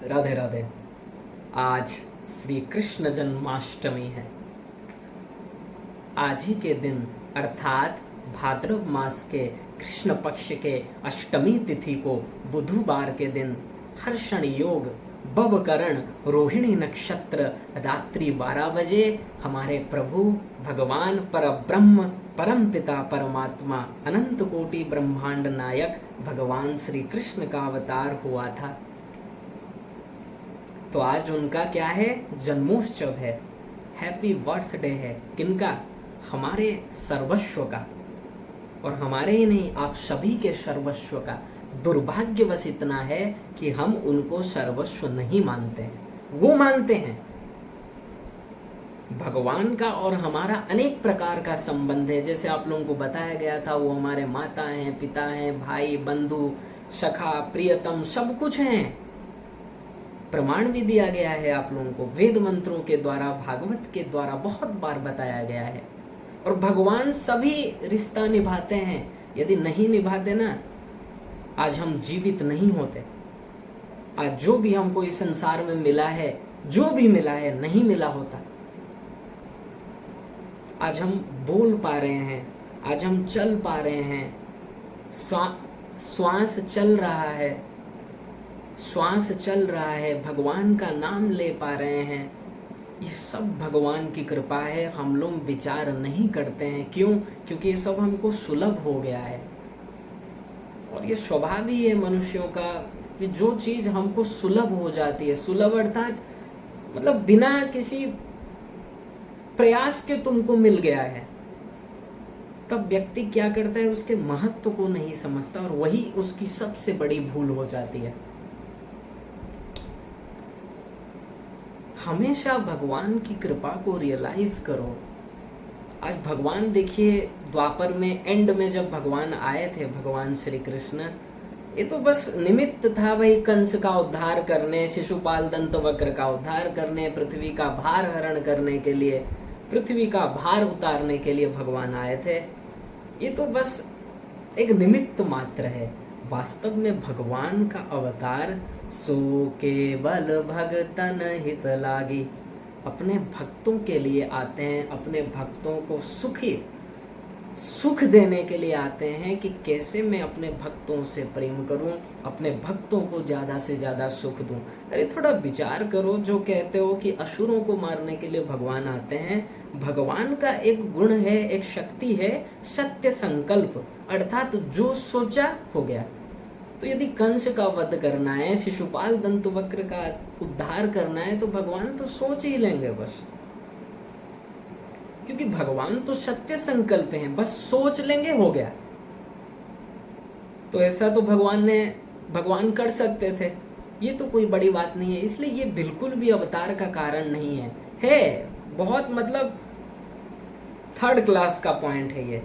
राधे राधे। आज श्री कृष्ण जन्माष्टमी है। आज ही के दिन अर्थात भाद्रव मास के कृष्ण पक्ष के अष्टमी तिथि को बुधवार के दिन हर्षण योग बवकरण रोहिणी नक्षत्र रात्रि 12 बजे हमारे प्रभु भगवान पर ब्रह्म परम पिता परमात्मा अनंत कोटि ब्रह्मांड नायक भगवान श्री कृष्ण का अवतार हुआ था। तो आज उनका क्या है, जन्मोत्सव है, हैप्पी बर्थडे है। किनका? हमारे सर्वस्व का, और हमारे ही नहीं आप सभी के सर्वस्व का। दुर्भाग्यवश इतना है कि हम उनको सर्वस्व नहीं मानते हैं, वो मानते हैं। भगवान का और हमारा अनेक प्रकार का संबंध है, जैसे आप लोगों को बताया गया था। वो हमारे माता हैं, पिता हैं, भाई, बंधु, सखा, प्रियतम, सब कुछ हैं। प्रमाण भी दिया गया है आप लोगों को, वेद मंत्रों के द्वारा, भागवत के द्वारा बहुत बार बताया गया है। और भगवान सभी रिश्ता निभाते हैं। यदि नहीं निभाते ना, आज हम जीवित नहीं होते। आज जो भी हमको इस संसार में मिला है, जो भी मिला है, नहीं मिला होता। आज हम बोल पा रहे हैं, आज हम चल पा रहे हैं, श्वास चल रहा है, श्वास चल रहा है, भगवान का नाम ले पा रहे हैं। ये सब भगवान की कृपा है। हम लोग विचार नहीं करते हैं। क्यों? क्योंकि ये सब हमको सुलभ हो गया है। और ये स्वभाव ही है मनुष्यों का कि जो चीज हमको सुलभ हो जाती है, सुलभ अर्थात मतलब बिना किसी प्रयास के तुमको मिल गया है, तब व्यक्ति क्या करता है, उसके महत्व को नहीं समझता, और वही उसकी सबसे बड़ी भूल हो जाती है। हमेशा भगवान की कृपा को रियलाइज करो। आज भगवान देखिए, द्वापर में एंड में जब भगवान आए थे, भगवान श्री कृष्ण, ये तो बस निमित्त था भाई, कंस का उद्धार करने, शिशुपाल दंतवक्र का उद्धार करने, पृथ्वी का भार हरण करने के लिए, पृथ्वी का भार उतारने के लिए भगवान आए थे। ये तो बस एक निमित्त मात्र है। वास्तव में भगवान का अवतार सो केवल भगतन हित लागी, अपने भक्तों के लिए आते हैं, अपने भक्तों को सुख देने के लिए आते हैं कि कैसे मैं अपने भक्तों से प्रेम करूं, अपने भक्तों को ज्यादा से ज्यादा सुख दूं। अरे थोड़ा विचार करो, जो कहते हो कि असुरों को मारने के लिए भगवान आते हैं, भगवान का एक गुण है, एक शक्ति है, सत्य संकल्प, अर्थात जो सोचा हो गया। तो यदि कंस का वध करना है, शिशुपाल दंतवक्र का उद्धार करना है, तो भगवान तो सोच ही लेंगे बस, क्योंकि भगवान तो सत्य संकल्प हैं, बस सोच लेंगे, हो गया। तो ऐसा तो भगवान कर सकते थे, ये तो कोई बड़ी बात नहीं है। इसलिए ये बिल्कुल भी अवतार का कारण नहीं है बहुत मतलब थर्ड क्लास का पॉइंट है। ये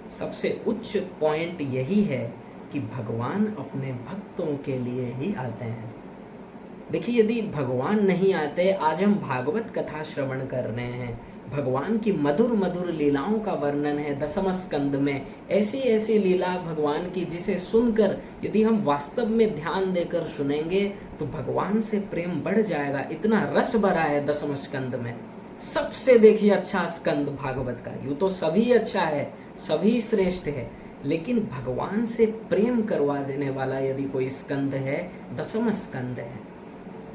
सबसे उच्च पॉइंट यही है कि भगवान अपने भक्तों के लिए ही आते हैं। देखिए, यदि भगवान नहीं आते, आज हम भागवत कथा श्रवण कर रहे हैं, भगवान की मधुर मधुर लीलाओं का वर्णन है दसम स्कंद में। ऐसी ऐसी लीला भगवान की जिसे सुनकर यदि हम वास्तव में ध्यान देकर सुनेंगे तो भगवान से प्रेम बढ़ जाएगा। इतना रस भरा है दसम स्कंद में। सबसे देखिए अच्छा स्कंद भागवत का, यूं तो सभी अच्छा है, सभी श्रेष्ठ है, लेकिन भगवान से प्रेम करवा देने वाला यदि कोई स्कंद है, दसम स्कंद है,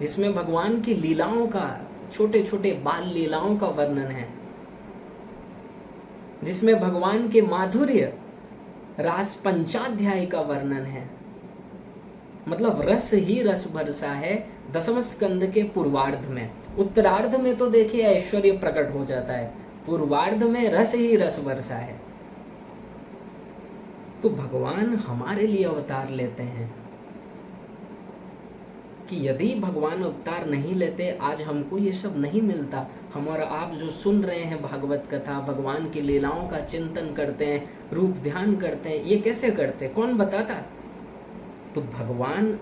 जिसमें भगवान की लीलाओं का, छोटे छोटे बाल लीलाओं का वर्णन है, जिसमें भगवान के माधुर्य रास पंचाध्याय का वर्णन है। मतलब रस ही रस बरसा है दसम स्कंद के पूर्वार्ध में। उत्तरार्ध में तो देखिए ऐश्वर्य प्रकट हो जाता है, पूर्वार्ध में रस ही रस बरसा है। तो भगवान हमारे लिए अवतार लेते हैं कि यदि भगवान अवतार नहीं लेते, आज हमको ये सब नहीं मिलता। हम और आप जो सुन रहे हैं भागवत कथा, भगवान की लीलाओं का चिंतन करते हैं, रूप ध्यान करते हैं, ये कैसे करते, कौन बताता? तो भगवान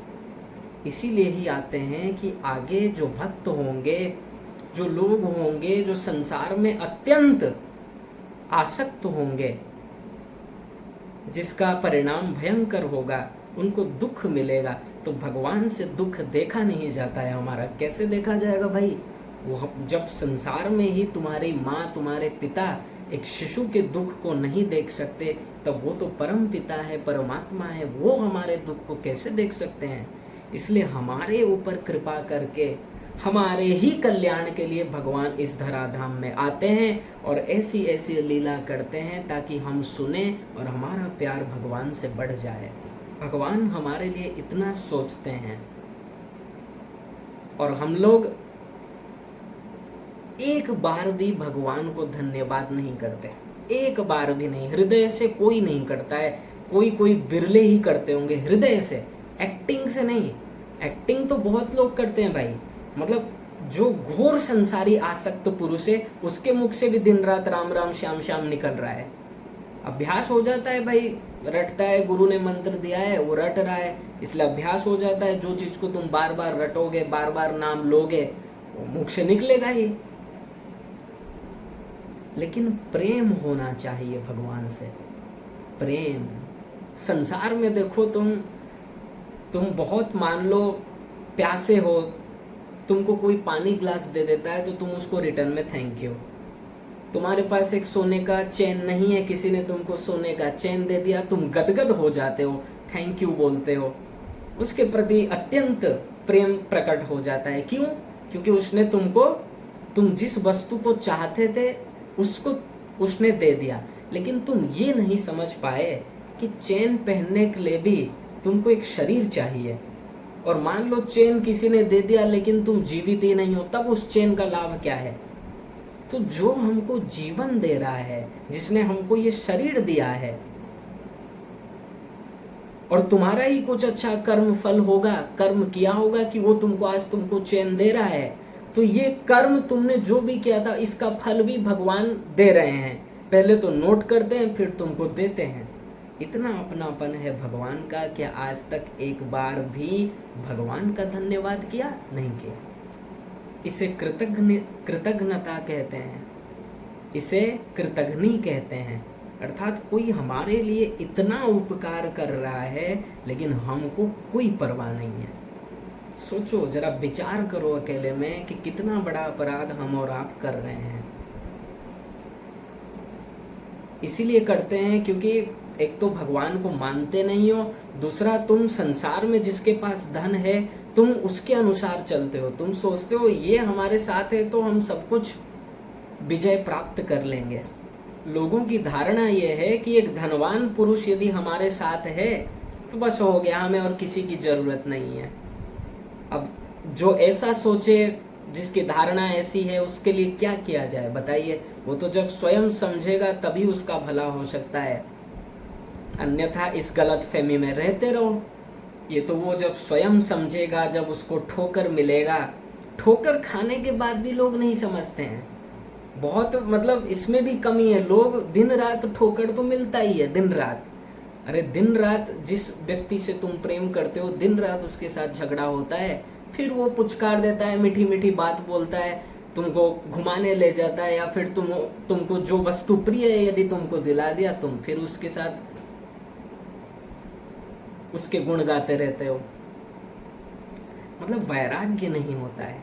इसीलिए ही आते हैं कि आगे जो भक्त होंगे, जो लोग होंगे, जो संसार में अत्यंत आसक्त होंगे, जिसका परिणाम भयंकर होगा, उनको दुख मिलेगा, तो भगवान से दुख देखा नहीं जाता है हमारा। कैसे देखा जाएगा भाई? जब संसार में ही तुम्हारी माँ, तुम्हारे पिता एक शिशु के दुख को नहीं देख सकते, तब वो तो परम पिता है, परमात्मा है, वो हमारे दुख को कैसे देख सकते हैं? इसलिए हमारे ऊपर कृपा करके हमारे ही कल्याण के लिए भगवान इस धराधाम में आते हैं और ऐसी ऐसी लीला करते हैं ताकि हम सुने और हमारा प्यार भगवान से बढ़ जाए। भगवान हमारे लिए इतना सोचते हैं और हम लोग एक बार भी भगवान को धन्यवाद नहीं करते। एक बार भी नहीं, हृदय से कोई नहीं करता है। कोई बिरले ही करते होंगे हृदय से, एक्टिंग से नहीं। एक्टिंग तो बहुत लोग करते हैं भाई। मतलब जो घोर संसारी आसक्त पुरुष है उसके मुख से भी दिन रात राम राम श्याम श्याम निकल रहा है। अभ्यास हो जाता है भाई, रटता है, गुरु ने मंत्र दिया है वो रट रहा है, इसलिए अभ्यास हो जाता है। जो चीज को तुम बार बार रटोगे, बार बार नाम लोगे, वो मुख से निकलेगा ही। लेकिन प्रेम होना चाहिए भगवान से, प्रेम। संसार में देखो, तुम बहुत मान लो प्यासे हो, तुमको कोई पानी ग्लास दे देता है तो तुम उसको रिटर्न में थैंक यू। तुम्हारे पास एक सोने का चेन नहीं है, किसी ने तुमको सोने का चेन दे दिया, तुम गदगद हो जाते हो, थैंक यू बोलते हो, उसके प्रति अत्यंत प्रेम प्रकट हो जाता है। क्यों? क्योंकि उसने तुमको, तुम जिस वस्तु को चाहते थे उसको उसने दे दिया। लेकिन तुम ये नहीं समझ पाए कि चेन पहनने के लिए भी तुमको एक शरीर चाहिए। और मान लो चेन किसी ने दे दिया लेकिन तुम जीवित ही नहीं हो, तब उस चेन का लाभ क्या है? तो जो हमको जीवन दे रहा है, जिसने हमको ये शरीर दिया है, और तुम्हारा ही कुछ अच्छा कर्म फल होगा, कर्म किया होगा कि वो तुमको आज तुमको चैन दे रहा है, तो ये कर्म तुमने जो भी किया था इसका फल भी भगवान दे रहे हैं। पहले तो नोट करते हैं फिर तुमको देते हैं। इतना अपनापन है भगवान का कि आज तक एक बार भी भगवान का धन्यवाद किया नहीं किया। इसे कृतज्ञता कहते हैं, इसे कृतज्ञनी कहते हैं। अर्थात कोई हमारे लिए इतना उपकार कर रहा है लेकिन हमको कोई परवाह नहीं है। सोचो जरा, विचार करो अकेले में कि कितना बड़ा अपराध हम और आप कर रहे हैं। इसीलिए करते हैं क्योंकि एक तो भगवान को मानते नहीं हो, दूसरा तुम संसार में जिसके पास धन है तुम उसके अनुसार चलते हो। तुम सोचते हो ये हमारे साथ है तो हम सब कुछ विजय प्राप्त कर लेंगे। लोगों की धारणा यह है कि एक धनवान पुरुष यदि हमारे साथ है तो बस हो गया, हमें और किसी की जरूरत नहीं है। अब जो ऐसा सोचे, जिसकी धारणा ऐसी है, उसके लिए क्या किया जाए बताइए? वो तो जब स्वयं समझेगा तभी उसका भला हो सकता है, अन्यथा इस गलत फहमी में रहते रहो। ये तो वो जब स्वयं समझेगा, जब उसको ठोकर मिलेगा। ठोकर खाने के बाद भी लोग नहीं समझते हैं, बहुत मतलब इसमें भी कमी है। लोग दिन रात ठोकर तो मिलता ही है, दिन रात। अरे दिन रात जिस व्यक्ति से तुम प्रेम करते हो, दिन रात उसके साथ झगड़ा होता है, फिर वो पुचकार देता है, मीठी मीठी बात बोलता है, तुमको घुमाने ले जाता है, या फिर तुमको जो वस्तु प्रिय है यदि तुमको दिला दिया, तुम फिर उसके साथ उसके गुण गाते रहते हो। मतलब वैराग्य नहीं होता है।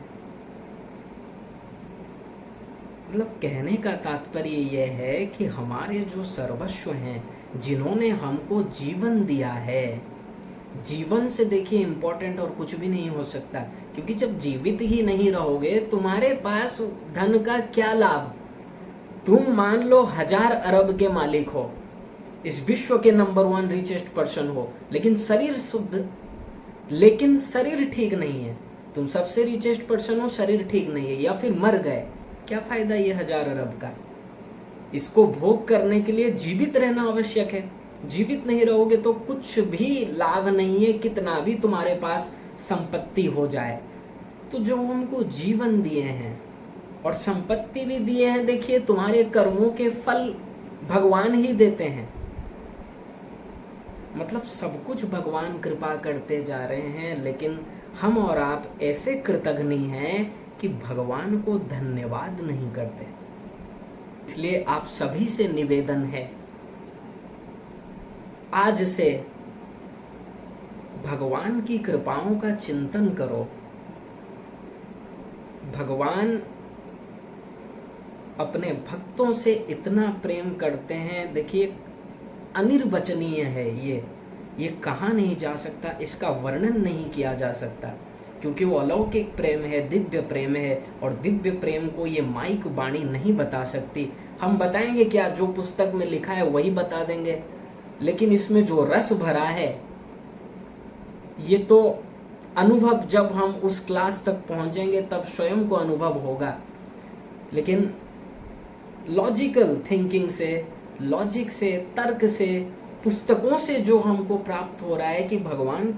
मतलब कहने का तात्पर्य यह है कि हमारे जो सर्वस्व हैं, जिन्होंने हमको जीवन दिया है, जीवन से देखिए इम्पोर्टेंट और कुछ भी नहीं हो सकता। क्योंकि जब जीवित ही नहीं रहोगे तुम्हारे पास धन का क्या लाभ? तुम मान लो 1000 अरब के मालिक हो, इस विश्व के नंबर 1 रिचेस्ट पर्सन हो, लेकिन शरीर शुद्ध, लेकिन शरीर ठीक नहीं है। तुम सबसे रिचेस्ट पर्सन हो, शरीर ठीक नहीं है, या फिर मर गए, क्या फायदा ये 1000 अरब का? इसको भोग करने के लिए जीवित रहना आवश्यक है। जीवित नहीं रहोगे तो कुछ भी लाभ नहीं है, कितना भी तुम्हारे पास संपत्ति हो जाए। तो जो हमको जीवन दिए हैं और संपत्ति भी दिए हैं, देखिए तुम्हारे कर्मों के फल भगवान ही देते हैं। मतलब सब कुछ भगवान कृपा करते जा रहे हैं, लेकिन हम और आप ऐसे कृतज्ञ हैं कि भगवान को धन्यवाद नहीं करते। इसलिए आप सभी से निवेदन है, आज से भगवान की कृपाओं का चिंतन करो। भगवान अपने भक्तों से इतना प्रेम करते हैं, देखिए अनिर्वचनीय है ये कहा नहीं जा सकता, इसका वर्णन नहीं किया जा सकता, क्योंकि वो अलौकिक प्रेम है, दिव्य प्रेम है, और दिव्य प्रेम को ये माइक वाणी नहीं बता सकती। हम बताएंगे क्या? जो पुस्तक में लिखा है वही बता देंगे, लेकिन इसमें जो रस भरा है ये तो अनुभव जब हम उस क्लास तक पहुंचेंगे तब स्वयं को अनुभव होगा। लेकिन लॉजिकल थिंकिंग से, लॉजिक से, तर्क से, पुस्तकों से जो हमको प्राप्त हो रहा है कि भगवान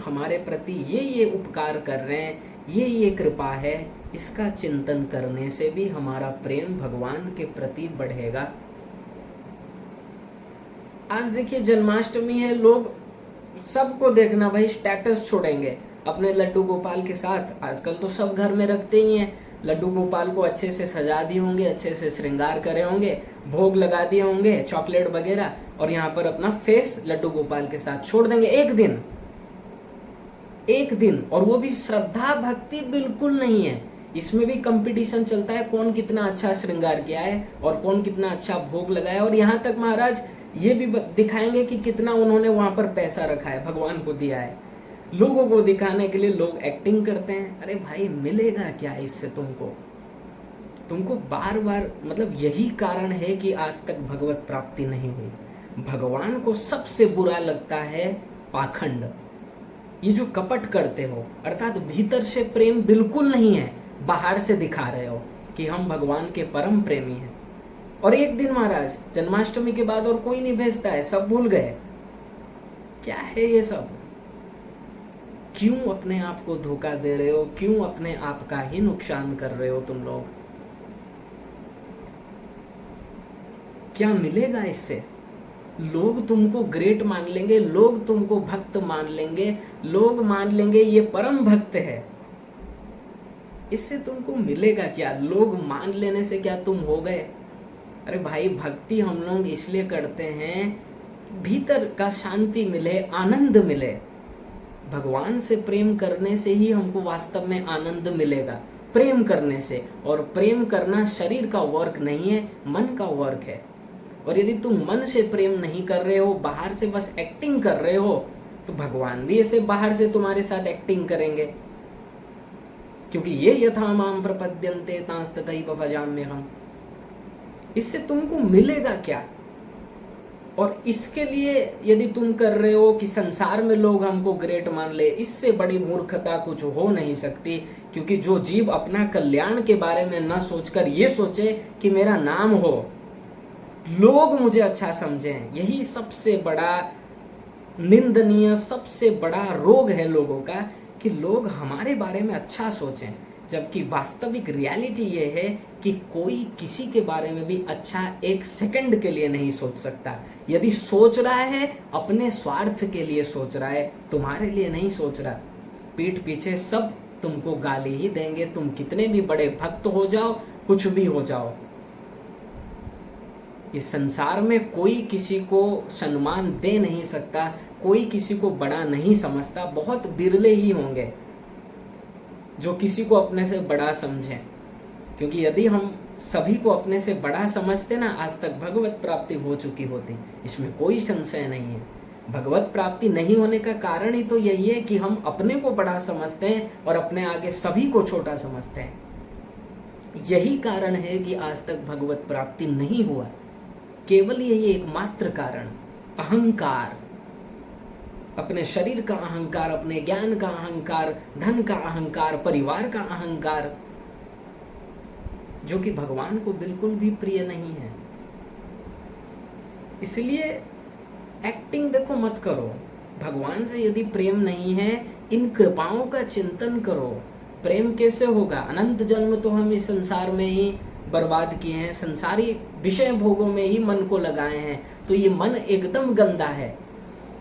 हमारे प्रति ये उपकार कर रहे हैं, ये कृपा है, इसका चिंतन करने से भी हमारा प्रेम भगवान के प्रति बढ़ेगा। आज देखिए जन्माष्टमी है, लोग सबको देखना भाई स्टेटस छोड़ेंगे अपने लड्डू गोपाल के साथ। आजकल तो सब घर में रखते ही हैं, लड्डू गोपाल को अच्छे से सजा दिए होंगे, अच्छे से श्रृंगार करे होंगे, भोग लगा दिए होंगे, चॉकलेट वगैरह, और यहाँ पर अपना फेस लड्डू गोपाल के साथ छोड़ देंगे एक दिन। और वो भी श्रद्धा भक्ति बिल्कुल नहीं है, इसमें भी कंपटीशन चलता है कौन कितना अच्छा श्रृंगार किया है और कौन कितना अच्छा भोग लगाया। और यहाँ तक महाराज ये भी दिखाएंगे कि कितना उन्होंने वहां पर पैसा रखा है, भगवान को दिया है। लोगों को दिखाने के लिए लोग एक्टिंग करते हैं। अरे भाई मिलेगा क्या इससे तुमको बार बार, मतलब यही कारण है कि आज तक भगवत प्राप्ति नहीं हुई। भगवान को सबसे बुरा लगता है पाखंड, ये जो कपट करते हो, अर्थात भीतर से प्रेम बिल्कुल नहीं है, बाहर से दिखा रहे हो कि हम भगवान के परम प्रेमी हैं। और एक दिन महाराज जन्माष्टमी के बाद और कोई नहीं भेजता है, सब भूल गए। क्या है ये सब? क्यों अपने आप को धोखा दे रहे हो? क्यों अपने आप का ही नुकसान कर रहे हो तुम लोग? क्या मिलेगा इससे? लोग तुमको ग्रेट मान लेंगे, लोग तुमको भक्त मान लेंगे, लोग मान लेंगे ये परम भक्त है। इससे तुमको मिलेगा क्या? लोग मान लेने से क्या तुम हो गए? अरे भाई भक्ति हम लोग इसलिए करते हैं भीतर का शांति मिले, आनंद मिले। भगवान से प्रेम करने से ही हमको वास्तव में आनंद मिलेगा, प्रेम करने से। और प्रेम करना शरीर का वर्क नहीं है, मन का वर्क है। और यदि तुम मन से प्रेम नहीं कर रहे हो, बाहर से बस एक्टिंग कर रहे हो, तो भगवान भी ऐसे बाहर से तुम्हारे साथ एक्टिंग करेंगे, क्योंकि ये यथा माम प्रपद्यन्ते तांस्तथैव भजाम्यहम्। इससे तुमको मिलेगा क्या? और इसके लिए यदि तुम कर रहे हो कि संसार में लोग हमको ग्रेट मान ले, इससे बड़ी मूर्खता कुछ हो नहीं सकती। क्योंकि जो जीव अपना कल्याण के बारे में न सोचकर ये सोचे कि मेरा नाम हो, लोग मुझे अच्छा समझें, यही सबसे बड़ा निंदनीय, सबसे बड़ा रोग है लोगों का, कि लोग हमारे बारे में अच्छा सोचें। जबकि वास्तविक रियलिटी ये है कि कोई किसी के बारे में भी अच्छा एक सेकंड के लिए नहीं सोच सकता। यदि सोच रहा है अपने स्वार्थ के लिए सोच रहा है, तुम्हारे लिए नहीं सोच रहा। पीठ पीछे सब तुमको गाली ही देंगे, तुम कितने भी बड़े भक्त हो जाओ, कुछ भी हो जाओ। इस संसार में कोई किसी को सम्मान दे नहीं सकता, कोई किसी को बड़ा नहीं समझता। बहुत बिरले ही होंगे जो किसी को अपने से बड़ा समझें, क्योंकि यदि हम सभी को अपने से बड़ा समझते ना, आज तक भगवत प्राप्ति हो चुकी होती, इसमें कोई संशय नहीं है। भगवत प्राप्ति नहीं होने का कारण ही तो यही है कि हम अपने को बड़ा समझते हैं और अपने आगे सभी को छोटा समझते हैं। यही कारण है कि आज तक भगवत प्राप्ति नहीं हुआ। केवल यही एकमात्र कारण, अहंकार, अपने शरीर का अहंकार, अपने ज्ञान का अहंकार, धन का अहंकार, परिवार का अहंकार, जो कि भगवान को बिल्कुल भी प्रिय नहीं है। इसलिए एक्टिंग देखो मत करो। भगवान से यदि प्रेम नहीं है, इन कृपाओं का चिंतन करो। प्रेम कैसे होगा? अनंत जन्म तो हम इस संसार में ही बर्बाद किए हैं, संसारी विषय भोगों में ही मन को लगाए हैं। तो ये मन एकदम गंदा है,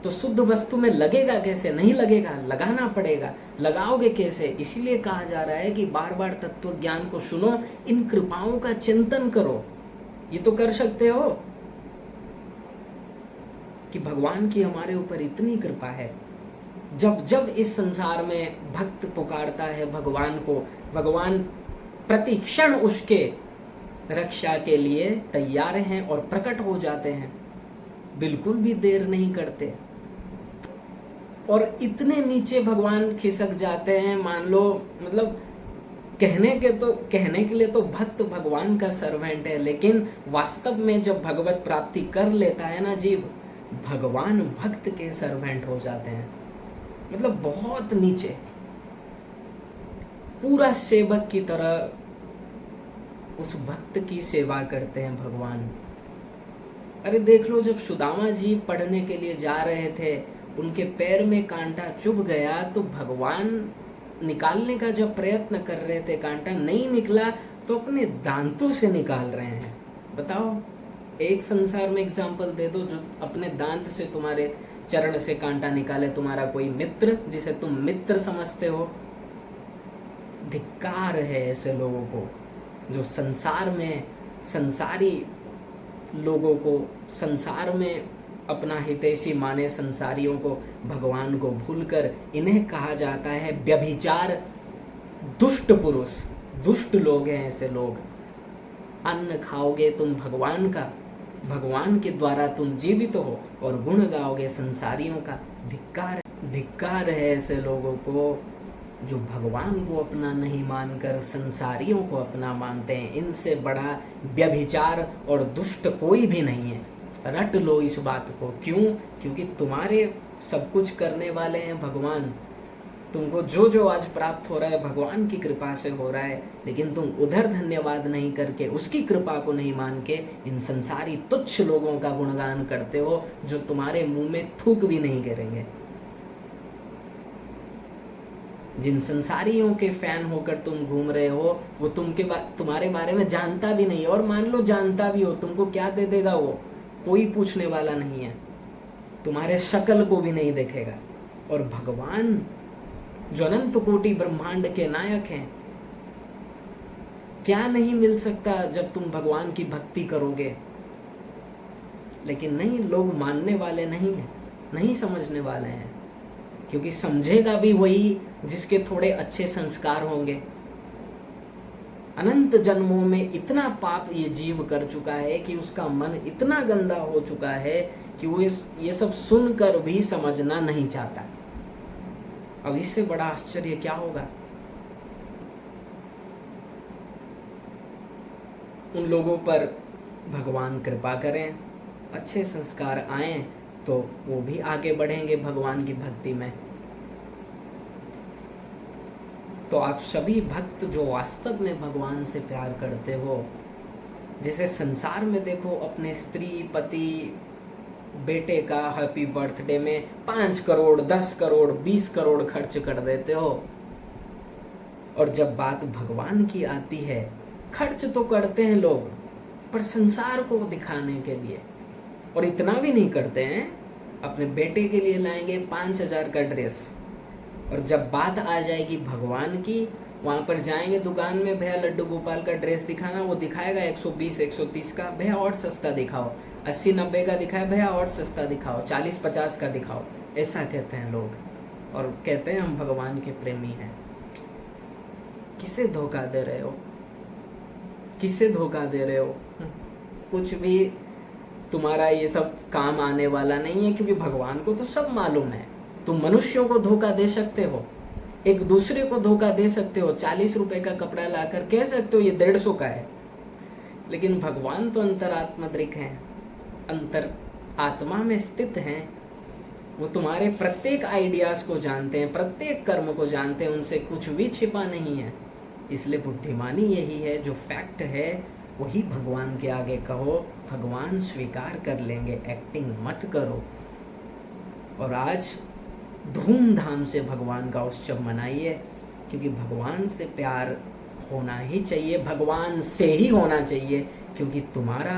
तो शुद्ध वस्तु में लगेगा कैसे? नहीं लगेगा, लगाना पड़ेगा। लगाओगे कैसे? इसीलिए कहा जा रहा है कि बार बार तत्व ज्ञान को सुनो, इन कृपाओं का चिंतन करो। ये तो कर सकते हो। कि भगवान की हमारे ऊपर इतनी कृपा है। जब जब इस संसार में भक्त पुकारता है भगवान को, भगवान प्रति क्षण उसके रक्षा के लिए तैयार हैं और प्रकट हो जाते हैं, बिल्कुल भी देर नहीं करते। और इतने नीचे भगवान खिसक जाते हैं, मान लो मतलब कहने के लिए तो भक्त भगवान का सर्वेंट है, लेकिन वास्तव में जब भगवत प्राप्ति कर लेता है ना जीव, भगवान भक्त के सर्वेंट हो जाते हैं। मतलब बहुत नीचे, पूरा सेवक की तरह उस भक्त की सेवा करते हैं भगवान। अरे देख लो, जब सुदामा जी पढ़ने के लिए जा रहे थे, उनके पैर में कांटा चुभ गया, तो भगवान निकालने का जब प्रयत्न कर रहे थे, कांटा नहीं निकला तो अपने दांतों से निकाल रहे हैं। बताओ, एक संसार में एग्जाम्पल दे दो जो अपने दांत से तुम्हारे चरण से कांटा निकाले, तुम्हारा कोई मित्र जिसे तुम मित्र समझते हो। धिक्कार है ऐसे लोगों को जो संसार में संसारी लोगों को संसार में अपना हितैषी माने, संसारियों को भगवान को भूलकर। इन्हें कहा जाता है व्यभिचार, दुष्ट पुरुष, दुष्ट लोग हैं ऐसे लोग। अन्न खाओगे तुम भगवान का, भगवान के द्वारा तुम जीवित हो, और गुण गाओगे संसारियों का। धिक्कार है ऐसे लोगों को जो भगवान को अपना नहीं मानकर संसारियों को अपना मानते हैं। इनसे बड़ा व्यभिचार और दुष्ट कोई भी नहीं है। रट लो इस बात को। क्यों? क्योंकि तुम्हारे सब कुछ करने वाले हैं भगवान। तुमको जो जो आज प्राप्त हो रहा है भगवान की कृपा से हो रहा है, लेकिन तुम उधर धन्यवाद नहीं करके, उसकी कृपा को नहीं मान के इन संसारी तुच्छ लोगों का गुणगान करते हो, जो तुम्हारे मुंह में थूक भी नहीं गिरेंगे। जिन संसारियों के फैन होकर तुम घूम रहे हो, वो तुम्हारे बारे में जानता भी नहीं, और मान लो जानता भी हो, तुमको क्या दे देगा वो? कोई पूछने वाला नहीं है, तुम्हारे शक्ल को भी नहीं देखेगा। और भगवान जो अनंत कोटि ब्रह्मांड के नायक हैं, क्या नहीं मिल सकता जब तुम भगवान की भक्ति करोगे? लेकिन नहीं, लोग मानने वाले नहीं हैं, नहीं समझने वाले हैं, क्योंकि समझेगा भी वही जिसके थोड़े अच्छे संस्कार होंगे। अनंत जन्मों में इतना पाप ये जीव कर चुका है कि उसका मन इतना गंदा हो चुका है कि वो ये सब सुनकर भी समझना नहीं चाहता। अब इससे बड़ा आश्चर्य क्या होगा? उन लोगों पर भगवान कृपा करें, अच्छे संस्कार आएं, तो वो भी आगे बढ़ेंगे भगवान की भक्ति में। तो आप सभी भक्त जो वास्तव में भगवान से प्यार करते हो, जैसे संसार में देखो अपने स्त्री, पति, बेटे का हैप्पी बर्थडे में 5 करोड़, 10 करोड़, 20 करोड़ खर्च कर देते हो, और जब बात भगवान की आती है, खर्च तो करते हैं लोग पर संसार को दिखाने के लिए, और इतना भी नहीं करते हैं। अपने बेटे के लिए लाएंगे 5000 का ड्रेस, और जब बात आ जाएगी भगवान की, वहाँ पर जाएंगे दुकान में, भैया लड्डू गोपाल का ड्रेस दिखाना, वो दिखाएगा 120 130 का, भैया और सस्ता दिखाओ, 80 90 का दिखाए, भैया और सस्ता दिखाओ, 40 50 का दिखाओ। ऐसा कहते हैं लोग, और कहते हैं हम भगवान के प्रेमी हैं। किसे धोखा दे रहे हो? किसे धोखा दे रहे हो? कुछ भी तुम्हारा ये सब काम आने वाला नहीं है, क्योंकि भगवान को तो सब मालूम है। तुम मनुष्यों को धोखा दे सकते हो, एक दूसरे को धोखा दे सकते हो, 40 रुपए का कपड़ा लाकर कह सकते हो ये 150 का है, लेकिन भगवान तो अंतरात्मदृक हैं, अंतर आत्मा में स्थित हैं। वो तुम्हारे प्रत्येक आइडियाज को जानते हैं, प्रत्येक कर्म को जानते हैं, उनसे कुछ भी छिपा नहीं है। इसलिए बुद्धिमानी यही है, जो फैक्ट है वही भगवान के आगे कहो, भगवान स्वीकार कर लेंगे, एक्टिंग मत करो। और आज धूमधाम से भगवान का उत्सव मनाइए, क्योंकि भगवान से प्यार होना ही चाहिए, भगवान से ही होना चाहिए, क्योंकि तुम्हारा,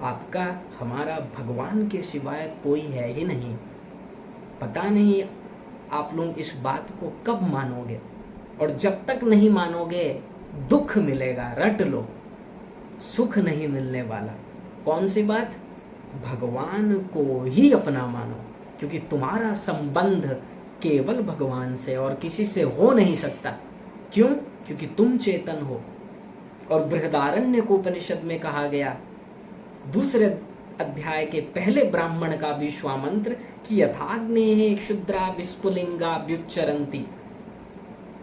आपका, हमारा भगवान के सिवाय कोई है ही नहीं। पता नहीं आप लोग इस बात को कब मानोगे, और जब तक नहीं मानोगे दुख मिलेगा। रट लो, सुख नहीं मिलने वाला। कौन सी बात? भगवान को ही अपना मानो, क्योंकि तुम्हारा संबंध केवल भगवान से और किसी से हो नहीं सकता। क्यों? क्योंकि तुम चेतन हो। और बृहदारण्य को उपनिषद में कहा गया, दूसरे अध्याय के पहले ब्राह्मण का विश्वामंत्र, कि यथाग्नेः क्षुद्रा विस्फुलिंगा व्युच्चरन्ति,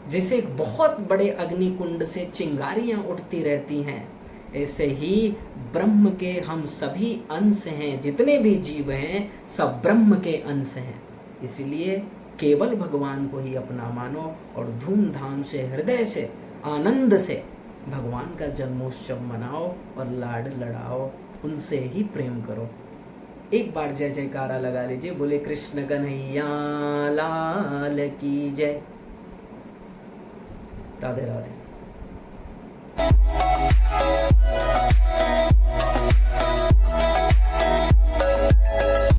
जैसे एक बहुत बड़े अग्निकुंड से चिंगारियां उठती रहती हैं, ऐसे ही ब्रह्म के हम सभी अंश हैं, जितने भी जीव हैं सब ब्रह्म के अंश हैं। इसलिए केवल भगवान को ही अपना मानो और धूमधाम से, हृदय से, आनंद से भगवान का जन्मोत्सव मनाओ और लाड लड़ाओ, उनसे ही प्रेम करो। एक बार जय जयकारा लगा लीजिए, बोले कृष्ण कन्हैया लाल की जय। राधे राधे।